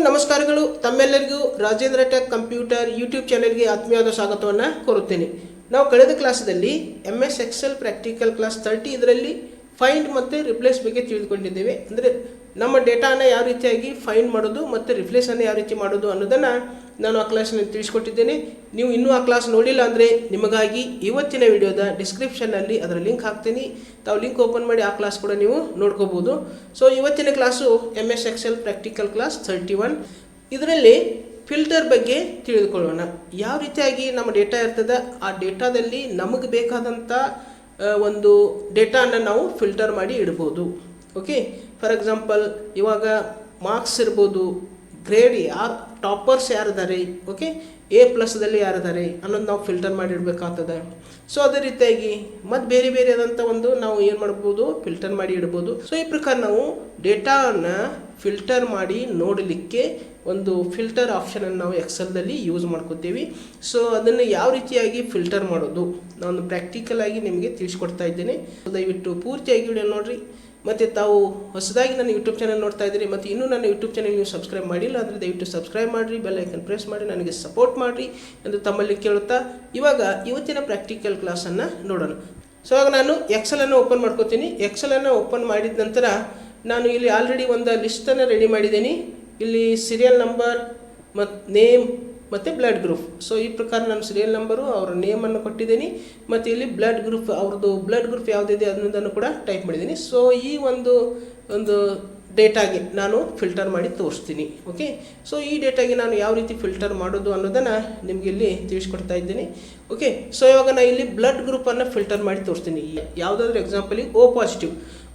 ನಮಸ್ಕಾರಗಳು. ತಮ್ಮೆಲ್ಲರಿಗೂ Rajendra tech computer YouTube ಚಾನೆಲ್ಗೆ ಆತ್ಮೀಯವಾದ ಸ್ವಾಗತವನ್ನು ಕೋರುತ್ತೇನೆ. ನಾವು ಕಳೆದ ಕ್ಲಾಸಲ್ಲಿ MS Excel ಪ್ರಾಕ್ಟಿಕಲ್ ಕ್ಲಾಸ್ 30 ಇದರಲ್ಲಿ ಫೈಂಡ್ ಮತ್ತು ರಿಪ್ಲೇಸ್ ಬಗ್ಗೆ ತಿಳಿದುಕೊಂಡಿದ್ದೇವೆ. ಅಂದರೆ ನಮ್ಮ ಡೇಟಾನ ಯಾವ ರೀತಿಯಾಗಿ ಫೈಂಡ್ ಮಾಡೋದು ಮತ್ತು ರಿಪ್ಲೇಸನ್ನು ಯಾವ ರೀತಿ ಮಾಡೋದು ಅನ್ನೋದನ್ನು ನಾನು ಆ ಕ್ಲಾಸ್ನಲ್ಲಿ ತಿಳಿಸ್ಕೊಟ್ಟಿದ್ದೇನೆ. ನೀವು ಇನ್ನೂ ಆ ಕ್ಲಾಸ್ ನೋಡಿಲ್ಲ ಅಂದರೆ ನಿಮಗಾಗಿ ಇವತ್ತಿನ ವಿಡಿಯೋದ ಡಿಸ್ಕ್ರಿಪ್ಷನ್ನಲ್ಲಿ ಅದರ ಲಿಂಕ್ ಹಾಕ್ತೀನಿ. ತಾವು ಲಿಂಕ್ ಓಪನ್ ಮಾಡಿ ಆ ಕ್ಲಾಸ್ ಕೂಡ ನೀವು ನೋಡ್ಕೋಬೋದು. ಸೊ ಇವತ್ತಿನ class MS Excel practical class 31. ಇದರಲ್ಲಿ ಫಿಲ್ಟರ್ ಬಗ್ಗೆ ತಿಳಿದುಕೊಳ್ಳೋಣ. ಯಾವ ರೀತಿಯಾಗಿ ನಮ್ಮ ಡೇಟಾ ಇರ್ತದೆ, ಆ ಡೇಟಾದಲ್ಲಿ ನಮಗೆ ಬೇಕಾದಂಥ ಒಂದು ಡೇಟಾನ ನಾವು ಫಿಲ್ಟರ್ ಮಾಡಿ ಇಡ್ಬೋದು. ಓಕೆ, ಫಾರ್ ಎಕ್ಸಾಂಪಲ್ ಇವಾಗ ಮಾರ್ಕ್ಸ್ ಇರ್ಬೋದು, ಗ್ರೇಡ್ ಯಾರು ಟಾಪರ್ಸ್ ಯಾರಿದ್ದಾರೆ, ಓಕೆ A+ದಲ್ಲಿ ಯಾರಿದ್ದಾರೆ ಅನ್ನೋದು ನಾವು ಫಿಲ್ಟರ್ ಮಾಡಿ ಇಡಬೇಕಾಗ್ತದೆ. ಸೊ ಅದೇ ರೀತಿಯಾಗಿ ಮತ್ತು ಬೇರೆ ಬೇರೆ ಆದಂಥ ಒಂದು ನಾವು ಏನು ಮಾಡ್ಬೋದು, ಫಿಲ್ಟರ್ ಮಾಡಿ ಇಡ್ಬೋದು. ಸೊ ಈ ಪ್ರಕಾರ ನಾವು ಡೇಟಾವನ್ನು ಫಿಲ್ಟರ್ ಮಾಡಿ ನೋಡಲಿಕ್ಕೆ ಒಂದು ಫಿಲ್ಟರ್ ಆಪ್ಷನನ್ನು ನಾವು ಎಕ್ಸೆಲ್ದಲ್ಲಿ ಯೂಸ್ ಮಾಡ್ಕೋತೀವಿ. ಸೊ ಅದನ್ನು ಯಾವ ರೀತಿಯಾಗಿ ಫಿಲ್ಟರ್ ಮಾಡೋದು ನಾನು ಪ್ರಾಕ್ಟಿಕಲ್ ಆಗಿ ನಿಮಗೆ ತಿಳಿಸ್ಕೊಡ್ತಾ ಇದ್ದೇನೆ. ದಯವಿಟ್ಟು ಪೂರ್ತಿಯಾಗಿ ವಿಡಿಯೋ ನೋಡಿರಿ. ಮತ್ತು ತಾವು ಹೊಸದಾಗಿ ನನ್ನ ಯೂಟ್ಯೂಬ್ ಚಾನಲ್ ನೋಡ್ತಾ ಇದ್ದೀರಿ ಮತ್ತು ಇನ್ನೂ ನನ್ನ ಯೂಟ್ಯೂಬ್ ಚಾನಲ್ ನೀವು ಸಬ್ಸ್ಕ್ರೈಬ್ ಮಾಡಿಲ್ಲ ಅಂದರೆ ದಯವಿಟ್ಟು ಸಬ್ಸ್ಕ್ರೈಬ್ ಮಾಡಿರಿ, ಬೆಲ್ ಐಕನ್ ಪ್ರೆಸ್ ಮಾಡಿ ನನಗೆ ಸಪೋರ್ಟ್ ಮಾಡಿರಿ ಎಂದು ತಮ್ಮಲ್ಲಿ ಕೇಳುತ್ತಾ ಇವಾಗ ಇವತ್ತಿನ ಪ್ರಾಕ್ಟಿಕಲ್ ಕ್ಲಾಸನ್ನು ನೋಡೋಣ. ಸೊ ಇವಾಗ ನಾನು ಎಕ್ಸೆಲನ್ನು ಓಪನ್ ಮಾಡ್ಕೋತೀನಿ. ಎಕ್ಸೆಲನ್ನು ಓಪನ್ ಮಾಡಿದ ನಂತರ ನಾನು ಇಲ್ಲಿ ಆಲ್ರೆಡಿ ಒಂದು ಲಿಸ್ಟನ್ನು ರೆಡಿ ಮಾಡಿದ್ದೀನಿ. ಇಲ್ಲಿ ಸೀರಿಯಲ್ ನಂಬರ್ ಮತ್ತು ನೇಮ್ ಮತ್ತು ಬ್ಲಡ್ ಗ್ರೂಪ್. ಸೊ ಈ ಪ್ರಕಾರ ನಾನು ಸೀರಿಯಲ್ ನಂಬರು ಅವರ ನೇಮನ್ನು ಕೊಟ್ಟಿದ್ದೀನಿ ಮತ್ತು ಇಲ್ಲಿ ಬ್ಲಡ್ ಗ್ರೂಪ್ ಅವ್ರದ್ದು ಬ್ಲಡ್ ಗ್ರೂಪ್ ಯಾವುದಿದೆ ಅನ್ನೋದನ್ನು ಕೂಡ ಟೈಪ್ ಮಾಡಿದ್ದೀನಿ. ಸೊ ಈ ಒಂದು ಡೇಟಾಗೆ ನಾನು ಫಿಲ್ಟರ್ ಮಾಡಿ ತೋರಿಸ್ತೀನಿ. ಓಕೆ, ಸೊ ಈ ಡೇಟಾಗೆ ನಾನು ಯಾವ ರೀತಿ ಫಿಲ್ಟರ್ ಮಾಡೋದು ಅನ್ನೋದನ್ನು ನಿಮಗೆ ಇಲ್ಲಿ ತಿಳಿಸ್ಕೊಡ್ತಾ ಇದ್ದೀನಿ. ಓಕೆ, ಸೊ ಇವಾಗ ನಾನು ಇಲ್ಲಿ ಬ್ಲಡ್ ಗ್ರೂಪನ್ನು ಫಿಲ್ಟರ್ ಮಾಡಿ ತೋರಿಸ್ತೀನಿ. ಯಾವುದಾದ್ರೂ ಎಕ್ಸಾಂಪಲಿಗೆ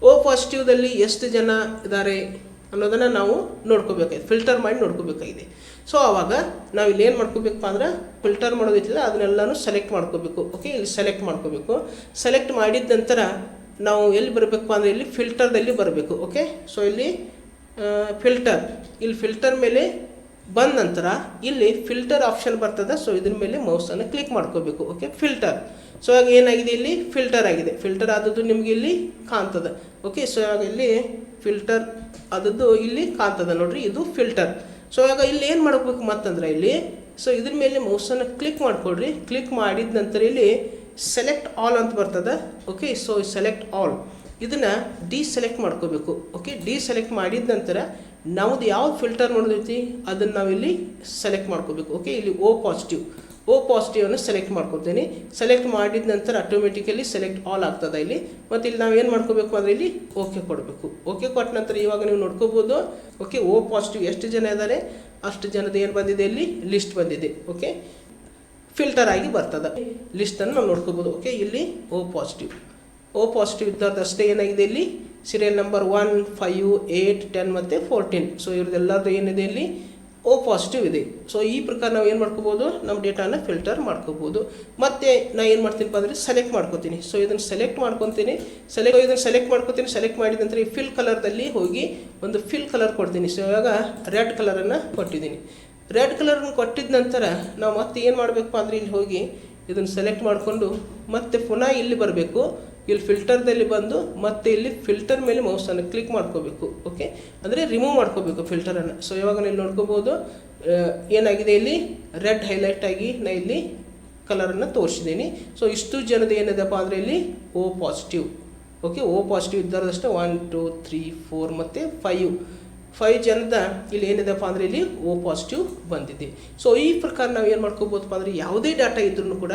O ಪಾಸಿಟಿವ್ದಲ್ಲಿ ಎಷ್ಟು ಜನ ಇದ್ದಾರೆ ಅನ್ನೋದನ್ನು ನಾವು ನೋಡ್ಕೋಬೇಕಾಗಿದೆ, ಫಿಲ್ಟರ್ ಮಾಡಿ ನೋಡ್ಕೋಬೇಕಾಗಿದೆ. ಸೊ ಆವಾಗ ನಾವು ಇಲ್ಲಿ ಏನು ಮಾಡ್ಕೋಬೇಕಪ್ಪ ಅಂದ್ರೆ ಫಿಲ್ಟರ್ ಮಾಡೋದಿಲ್ಲ, ಅದನ್ನೆಲ್ಲನೂ ಸೆಲೆಕ್ಟ್ ಮಾಡ್ಕೋಬೇಕು. ಓಕೆ, ಇಲ್ಲಿ ಸೆಲೆಕ್ಟ್ ಮಾಡ್ಕೋಬೇಕು. ಸೆಲೆಕ್ಟ್ ಮಾಡಿದ ನಂತರ ನಾವು ಎಲ್ಲಿ ಬರಬೇಕಪ್ಪ ಅಂದರೆ ಇಲ್ಲಿ ಫಿಲ್ಟರ್ದಲ್ಲಿ ಬರಬೇಕು. ಓಕೆ, ಸೊ ಇಲ್ಲಿ ಫಿಲ್ಟರ್ ಮೇಲೆ ಬಂದ ನಂತರ ಇಲ್ಲಿ ಫಿಲ್ಟರ್ ಆಪ್ಷನ್ ಬರ್ತದೆ. ಸೊ ಇದ್ರ ಮೇಲೆ ಮೌಸನ್ನು ಕ್ಲಿಕ್ ಮಾಡ್ಕೋಬೇಕು. Okay, filter. ಸೊ ಇವಾಗ ಏನಾಗಿದೆ, ಇಲ್ಲಿ ಫಿಲ್ಟರ್ ಆಗಿದೆ. ಫಿಲ್ಟರ್ ಆದದ್ದು ನಿಮಗೆ ಇಲ್ಲಿ ಕಾಣ್ತದೆ. ಓಕೆ, ಸೊ ಇವಾಗ ಇಲ್ಲಿ ಫಿಲ್ಟರ್ ಆದದ್ದು ಇಲ್ಲಿ ಕಾಣ್ತದೆ ನೋಡ್ರಿ, ಇದು ಫಿಲ್ಟರ್. ಸೊ ಇವಾಗ ಇಲ್ಲಿ ಏನು ಮಾಡ್ಬೇಕು ಮತ್ತಂದ್ರೆ ಇಲ್ಲಿ ಸೊ ಇದ್ರ ಮೇಲೆ ಮೌಸನ್ನು ಕ್ಲಿಕ್ ಮಾಡ್ಕೊಳ್ರಿ. ಕ್ಲಿಕ್ ಮಾಡಿದ ನಂತರ ಇಲ್ಲಿ ಸೆಲೆಕ್ಟ್ ಆಲ್ ಅಂತ ಬರ್ತದೆ. ಓಕೆ, ಸೊ ಸೆಲೆಕ್ಟ್ ಆಲ್ ಇದನ್ನು ಡಿಸೆಲೆಕ್ಟ್ ಮಾಡ್ಕೋಬೇಕು. ಓಕೆ, ಡಿಸೆಲೆಕ್ಟ್ ಮಾಡಿದ ನಂತರ ನಮ್ಮದು ಯಾವ್ದು ಫಿಲ್ಟರ್ ಮಾಡೋದೈತಿ ಅದನ್ನು ನಾವಿಲ್ಲಿ ಸೆಲೆಕ್ಟ್ ಮಾಡ್ಕೋಬೇಕು. ಓಕೆ, ಇಲ್ಲಿ O ಪಾಸಿಟಿವನ್ನು ಸೆಲೆಕ್ಟ್ ಮಾಡ್ಕೊತೀನಿ. ಸೆಲೆಕ್ಟ್ ಮಾಡಿದ ನಂತರ ಆಟೋಮೆಟಿಕಲಿ ಸೆಲೆಕ್ಟ್ ಆಲ್ ಆಗ್ತದೆ ಇಲ್ಲಿ. ಮತ್ತು ಇಲ್ಲಿ ನಾವು ಏನು ಮಾಡ್ಕೋಬೇಕು ಅಂದರೆ ಇಲ್ಲಿ ಓಕೆ ಕೊಡಬೇಕು. ಓಕೆ ಕೊಟ್ಟ ನಂತರ ಇವಾಗ ನೀವು ನೋಡ್ಕೋಬೋದು. ಓಕೆ, O ಪಾಸಿಟಿವ್ ಎಷ್ಟು ಜನ ಇದ್ದಾರೆ ಅಷ್ಟು ಜನದ ಏನು ಬಂದಿದೆ, ಇಲ್ಲಿ ಲಿಸ್ಟ್ ಬಂದಿದೆ. ಓಕೆ, ಫಿಲ್ಟರ್ ಆಗಿ ಬರ್ತದೆ, ಲಿಸ್ಟನ್ನು ನಾವು ನೋಡ್ಕೋಬೋದು. ಓಕೆ, ಇಲ್ಲಿ O ಪಾಸಿಟಿವ್ ಇದ್ದವ್ರದ್ದಷ್ಟೇ ಏನಾಗಿದೆ, ಇಲ್ಲಿ ಸೀರಿಯಲ್ ನಂಬರ್ 1, 5, 8, 10 ಮತ್ತು 14. ಸೊ ಇವ್ರದ್ದೆಲ್ಲರದ್ದು ಏನಿದೆ, ಇಲ್ಲಿ O ಪಾಸಿಟಿವ್ ಇದೆ. ಸೊ ಈ ಪ್ರಕಾರ ನಾವು ಏನು ಮಾಡ್ಕೋಬೋದು, ನಮ್ಮ ಡೇಟಾನ ಫಿಲ್ಟರ್ ಮಾಡ್ಕೋಬೋದು. ಮತ್ತು ನಾನು ಏನು ಮಾಡ್ತೀನಪ್ಪ ಅಂದರೆ ಸೆಲೆಕ್ಟ್ ಮಾಡ್ಕೋತೀನಿ. ಸೊ ಇದನ್ನು ಸೆಲೆಕ್ಟ್ ಮಾಡ್ಕೊತೀನಿ. ಸೆಲೆಕ್ಟ್ ಮಾಡಿದ ನಂತರ ಈ ಫಿಲ್ ಕಲರ್ದಲ್ಲಿ ಹೋಗಿ ಒಂದು ಫಿಲ್ ಕಲರ್ ಕೊಡ್ತೀನಿ. ಸೊ ಇವಾಗ ರೆಡ್ ಕಲರನ್ನು ಕೊಟ್ಟಿದ್ದೀನಿ. ರೆಡ್ ಕಲರನ್ನು ಕೊಟ್ಟಿದ ನಂತರ ನಾವು ಮತ್ತೆ ಏನು ಮಾಡಬೇಕಪ್ಪ ಅಂದರೆ ಇಲ್ಲಿ ಹೋಗಿ ಇದನ್ನು ಸೆಲೆಕ್ಟ್ ಮಾಡಿಕೊಂಡು ಮತ್ತೆ ಪುನಃ ಇಲ್ಲಿ ಬರಬೇಕು. ಇಲ್ಲಿ ಫಿಲ್ಟರ್ದಲ್ಲಿ ಬಂದು ಮತ್ತೆ ಇಲ್ಲಿ ಫಿಲ್ಟರ್ ಮೇಲೆ ಮೌಸನ್ನು ಕ್ಲಿಕ್ ಮಾಡ್ಕೋಬೇಕು. ಓಕೆ, ಅಂದರೆ ರಿಮೂವ್ ಮಾಡ್ಕೋಬೇಕು ಫಿಲ್ಟರನ್ನು. ಸೊ ಇವಾಗ ನೀವು ನೋಡ್ಕೋಬೋದು ಏನಾಗಿದೆ, ಇಲ್ಲಿ ರೆಡ್ ಹೈಲೈಟ್ ಆಗಿ ನಾನು ಇಲ್ಲಿ ಕಲರನ್ನು ತೋರಿಸಿದ್ದೀನಿ. ಸೊ ಇಷ್ಟು ಜನದ ಏನಿದೆಪ್ಪ ಅಂದರೆ ಇಲ್ಲಿ O positive. Okay, O positive ಇದ್ದಾರದಷ್ಟೇ 1, 2, 3, 4 ಮತ್ತು 5 ಜನದ ಇಲ್ಲಿ ಏನಿದೆಪ್ಪ ಅಂದರೆ ಇಲ್ಲಿ O ಪಾಸಿಟಿವ್ ಬಂದಿದೆ. ಸೊ ಈ ಪ್ರಕಾರ ನಾವು ಏನು ಮಾಡ್ಕೋಬೋದಪ್ಪ ಅಂದರೆ ಯಾವುದೇ ಡಾಟಾ ಇದ್ರೂ ಕೂಡ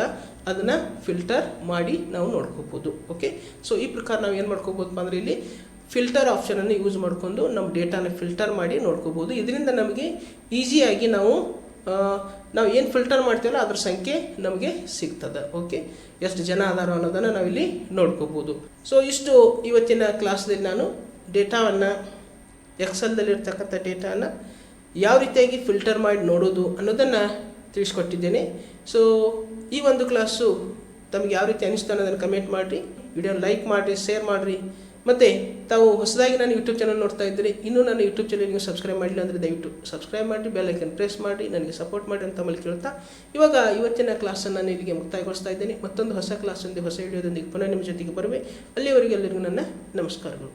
ಅದನ್ನು ಫಿಲ್ಟರ್ ಮಾಡಿ ನಾವು ನೋಡ್ಕೋಬೋದು. ಓಕೆ, ಸೊ ಈ ಪ್ರಕಾರ ನಾವು ಏನು ಮಾಡ್ಕೋಬೋದಪ್ಪ ಅಂದರೆ ಇಲ್ಲಿ ಫಿಲ್ಟರ್ ಆಪ್ಷನನ್ನು ಯೂಸ್ ಮಾಡಿಕೊಂಡು ನಮ್ಮ ಡೇಟಾನ ಫಿಲ್ಟರ್ ಮಾಡಿ ನೋಡ್ಕೋಬೋದು. ಇದರಿಂದ ನಮಗೆ ಈಸಿಯಾಗಿ ನಾವು ಏನು ಫಿಲ್ಟರ್ ಮಾಡ್ತೀವಲ್ಲ ಅದ್ರ ಸಂಖ್ಯೆ ನಮಗೆ ಸಿಗ್ತದೆ. ಓಕೆ, ಎಷ್ಟು ಜನ ಅದಾರೋ ಅನ್ನೋದನ್ನು ನಾವಿಲ್ಲಿ ನೋಡ್ಕೋಬೋದು. ಸೊ ಇಷ್ಟು ಇವತ್ತಿನ ಕ್ಲಾಸ್ದಲ್ಲಿ ನಾನು ಡೇಟಾವನ್ನು ಎಕ್ಸೆಲ್ದಲ್ಲಿರ್ತಕ್ಕಂಥ ಡೇಟಾನ ಯಾವ ರೀತಿಯಾಗಿ ಫಿಲ್ಟರ್ ಮಾಡಿ ನೋಡೋದು ಅನ್ನೋದನ್ನು ತಿಳಿಸ್ಕೊಟ್ಟಿದ್ದೇನೆ. ಸೊ ಈ ಒಂದು ಕ್ಲಾಸು ತಮಗೆ ಯಾವ ರೀತಿ ಅನಿಸ್ತು ಅನ್ನೋದನ್ನು ಕಮೆಂಟ್ ಮಾಡಿರಿ, ವಿಡಿಯೋ ಲೈಕ್ ಮಾಡಿರಿ, ಶೇರ್ ಮಾಡಿರಿ. ಮತ್ತು ತಾವು ಹೊಸದಾಗಿ ನಾನು ಯೂಟ್ಯೂಬ್ ಚಾನಲ್ ನೋಡ್ತಾ ಇದ್ದೀರಿ, ಇನ್ನೂ ನನ್ನ ಯೂಟ್ಯೂಬ್ ಚಾನಲ್ ನೀವು ಸಬ್ಸ್ಕ್ರೈಬ್ ಮಾಡಿಲ್ಲ ಅಂದರೆ ದಯವಿಟ್ಟು ಸಬ್ಸ್ಕ್ರೈಬ್ ಮಾಡಿರಿ, ಬೆಲ್ ಐಕನ್ ಪ್ರೆಸ್ ಮಾಡಿ ನನಗೆ ಸಪೋರ್ಟ್ ಮಾಡಿ ಅಂತ ತಮ್ಮಲ್ಲಿ ಕೇಳ್ತಾ ಇವಾಗ ಇವತ್ತಿನ ಕ್ಲಾಸನ್ನು ನಾನು ಇಲ್ಲಿಗೆ ಮುಕ್ತಾಯಗೊಳಿಸ್ತಾ ಇದ್ದೇನೆ. ಮತ್ತೊಂದು ಹೊಸ ಕ್ಲಾಸೊಂದಿಗೆ ಹೊಸ ವಿಡಿಯೋದೊಂದಿಗೆ ಪುನಃ ನಿಮ್ಮ ಜೊತೆಗೆ ಬರುವೆ. ಅಲ್ಲಿವರೆಗೆ ಎಲ್ಲರಿಗೂ ನನ್ನ ನಮಸ್ಕಾರಗಳು.